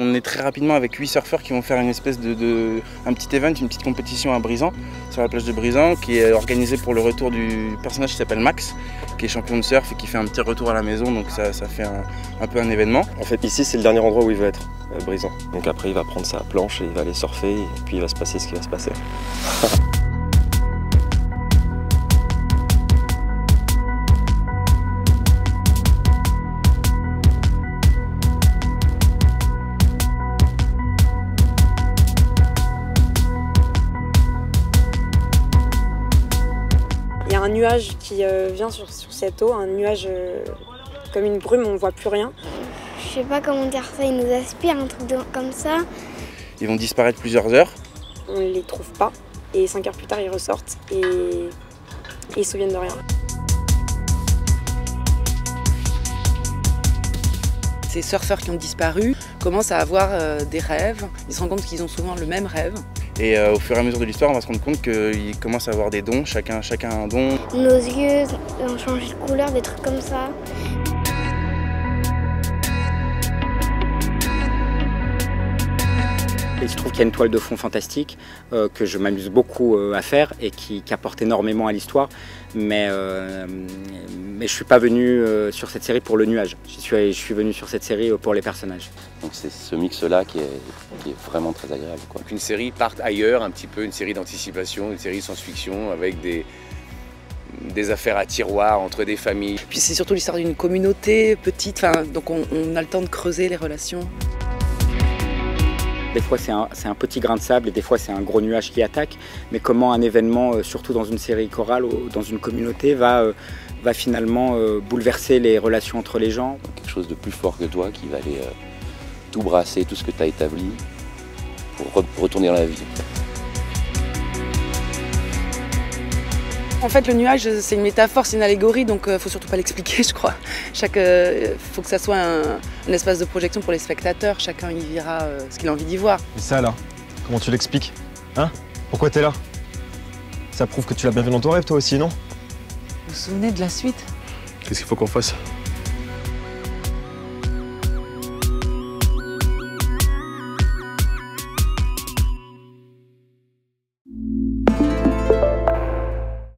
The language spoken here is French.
On est très rapidement avec 8 surfeurs qui vont faire une espèce un petit event, une petite compétition à Brisant, sur la plage de Brisant, qui est organisée pour le retour du personnage qui s'appelle Max, qui est champion de surf et qui fait un petit retour à la maison, donc ça fait un peu un événement. En fait, ici, c'est le dernier endroit où il veut être, Brisant. Donc après, il va prendre sa planche et il va aller surfer, et puis il va se passer ce qui va se passer. Il y a un nuage qui vient sur cette eau, un nuage comme une brume, on ne voit plus rien. Je sais pas comment dire ça, ils nous aspirent, un truc comme ça. Ils vont disparaître plusieurs heures. On ne les trouve pas et 5 heures plus tard ils ressortent et ils se souviennent de rien. Ces surfeurs qui ont disparu commencent à avoir des rêves. Ils se rendent compte qu'ils ont souvent le même rêve. Et au fur et à mesure de l'histoire, on va se rendre compte qu'ils commencent à avoir des dons, chacun a un don. Nos yeux ont changé de couleur, des trucs comme ça. Il se trouve qu'il y a une toile de fond fantastique que je m'amuse beaucoup à faire et qui apporte énormément à l'histoire. Mais je ne suis pas venu sur cette série pour le nuage. Je suis venu sur cette série pour les personnages. Donc c'est ce mix-là qui est vraiment très agréable, quoi. Qu'une série parte ailleurs, un petit peu, une série d'anticipation, une série de science-fiction avec des affaires à tiroir entre des familles. Puis c'est surtout l'histoire d'une communauté petite, donc on a le temps de creuser les relations. Des fois c'est un petit grain de sable et des fois c'est un gros nuage qui attaque. Mais comment un événement, surtout dans une série chorale ou dans une communauté, va finalement bouleverser les relations entre les gens. Quelque chose de plus fort que toi qui va aller tout brasser, tout ce que tu as établi pour retourner dans la vie. En fait, le nuage, c'est une métaphore, c'est une allégorie, donc faut surtout pas l'expliquer, je crois. Faut que ça soit un espace de projection pour les spectateurs. Chacun y verra ce qu'il a envie d'y voir. Et ça, là, comment tu l'expliques? Hein? Pourquoi t'es là? Ça prouve que tu l'as bien fait dans ton rêve, toi aussi, non? Vous vous souvenez de la suite? Qu'est-ce qu'il faut qu'on fasse?